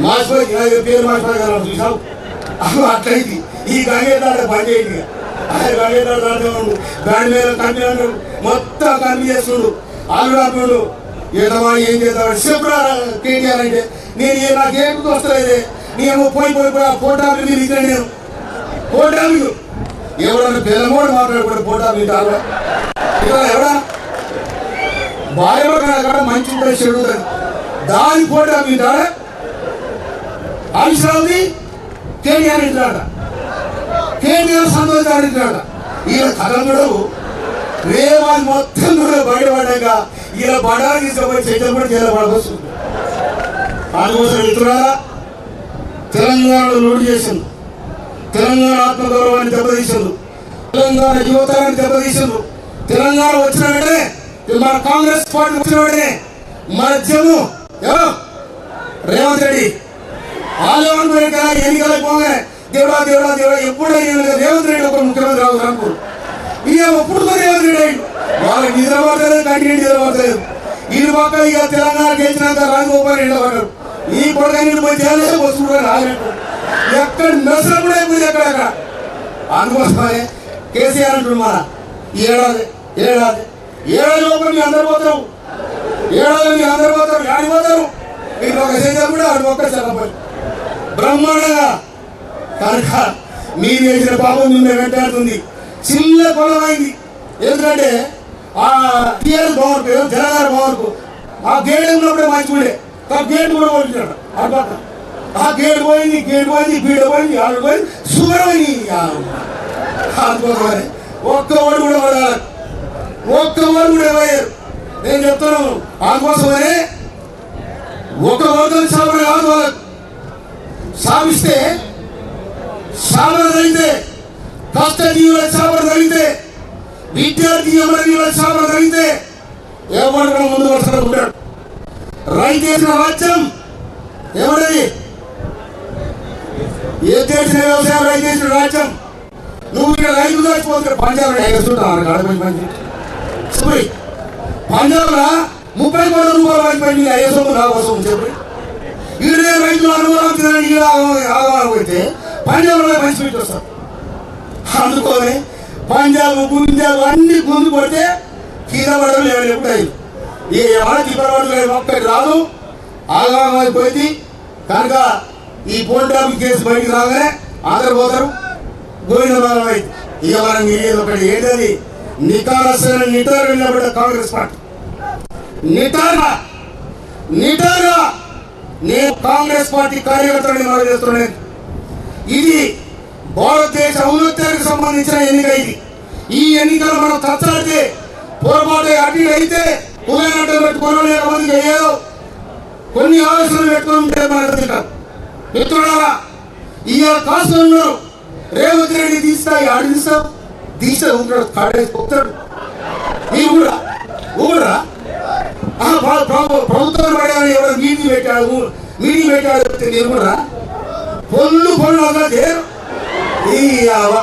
మాసిపోయి పేరు మాసిపోయి కదా చూసావు అట్లయింది. ఈ గంగేదాడ బంద్ చేయండి. గంగేదాడ దాని మీద కంపెనీ అంటాడు, మొత్తం కంపెనీ చేస్తుండు, ఆలుడు ఏదమ్మా ఏం చేద్దాం చెప్పరా కేటీఆర్ అంటే నేను నాకు ఏమికి వస్తలేదే నేను పోయి పోటాలు మీరు ఇక్కడ నేను పోటాలు ఎవడన్నా పిల్లమోడు మాట్లాడకూడదు పోటాలు వింటారు ఎవడా భార్య కాడ మంచి ఉంటుంది చెడు ఉంటుంది దాని పోటా వింటాడ ఆవిషరావుది కేటీఆర్ ఇంటాడ కేటీఆర్ సంతోషాడు ఇంటాడ ఈయన కథలు రేవాది మొత్తం కూడా బయటపడ్డాక ఇలా బడాలు తీసుకుపోయి చైతన్య కూడా చేయబడవచ్చు. అందుకోసం మిత్రులారా తెలంగాణలో లోటు చేసింది, తెలంగాణ ఆత్మగౌరవాన్ని దెబ్బతీసింది, తెలంగాణ యువతరాన్ని దెబ్బతీసింది. తెలంగాణ వచ్చిన వెంటనే మన కాంగ్రెస్ పార్టీ వచ్చిన వెంటనే మన జమ్ము రేవంత్ రెడ్డి ఆలయం ఎన్నికలకు పోగా దేవుడా దేవుడా దేవుడా ఎప్పుడైనా రేవంత్ రెడ్డి ఒక ముఖ్యమంత్రి రావు అనుకోరు. ఇక ఎప్పుడు రేవంత్ రెడ్డి అయ్యిండు వాళ్ళకి నిద్రపడలేదు, కంటిన్యూ నిద్రపడలేదు. ఇది పక్క ఇక తెలంగాణ గెలిచినాక రాజగోపాల్ రెడ్డి పడ్డారు. ఈ కొడుకు పోయి చేయలేదు వస్తువులు రాలేదు, ఎక్కడ మెసలు కూడా అయిపోయింది ఎక్కడెక్కడ. అందుకోసమే కేసీఆర్ అంటున్నారు మన ఏడాది ఏడాది ఏడాది లోపల మీ అందరు పోతారు, ఏడాది మీ అందరు పోతారు, ఆడి పోతారు. మీకు ఒక చేశారు కూడా ఆడి ఒక్క చల్లపోయి బ్రహ్మాండంగా కనుక మీరు చేసిన పాపం మిమ్మల్ని వెంటాడుతుంది. చిన్న పొలమైంది ఎందుకంటే ఆ టీఆర్ బాగుంటుంది, జనగారు బాగుంటు ఆ గేట్ ఉన్నప్పుడే మంచిగుండే గేట్ కూడా పోయించాడు. ఆ గేట్ పోయింది, గేట్ పోయింది, బీడ పోయింది, ఆడు పోయింది, శుభ్రమైంది. అందుకోసమని ఒక్క ఓడి కూడా పడాలి, ఒక్క ఓడి కూడా పోయారు. నేను చెప్తున్నాను అందుకోసమనే ఒక వర్గం సాబన కాదు, వాళ్ళకు సాగిస్తే సాబన తగితే, కష్టజీవుల సాబన తగితే, విద్యార్థి అమరజీవుల సాబన తగితే ఎవరు కూడా ముందు వరుసలో ఉంటాడు. రైతు చేసిన రాజ్యం ఎవడది? ఏ చేసిన వ్యవసాయం రైతు చేసిన రాజ్యం. నువ్వు ఇక్కడ రైతు దాచిపోతే పంజాబ్ పంజాబ్ లా 30 కోట్ల రూపాయలు పంచిపోయింది అయ్యేసోము రావసోము చెప్పి ఈడే రైతులు అనుభవం ఆగమైతే పంజాబ్లో పంచిపెట్టి వస్తారు. అందుకోని పంజాబ్ గుంజాబ్ అన్ని గుంజు కొడితే కింద పడడం ఎప్పుడు అయింది. ఏ ఏమైనా తిప్పబడలేదు, ఒక్కటి రాదు, ఆగమైపోయింది. కనుక ఈ పోటాబు కేసు బయటికి రాగానే అందరు పోతారు, గోవిందరావు అయింది. ఇక మనం ఏదో ఒకటి ఏంటది నిటారసైన నిటారు నిలబడ్డ కాంగ్రెస్ పార్టీ నిటారుగా నేను కాంగ్రెస్ పార్టీ కార్యకర్తలని మనం చేస్తున్నాను. ఇది భారతదేశ ఔన్నత్యానికి సంబంధించిన ఎన్నిక. ఈ ఎన్నికలు మనం తచ్చాడితే పొరపాటు అటు అయితే కులనట్టు పెట్టుకోవడం లేకపోతే ఏదో కొన్ని ఆలోచనలు పెట్టుకుని ఉంటే మనకు తింటారు. మిత్రులారా ఇవాళ కాసులు ఉన్నారు, రేవంత్ రెడ్డి తీస్తాయి ఆడి తీస్తే ఉంటాడు, కాడేసి పోతాడు. మీరు కూడా ప్రభుత్వం పడేవాళ్ళు ఎవరు మీటింగ్ పెట్టాడు మీరు కూడా పొల్లు అలా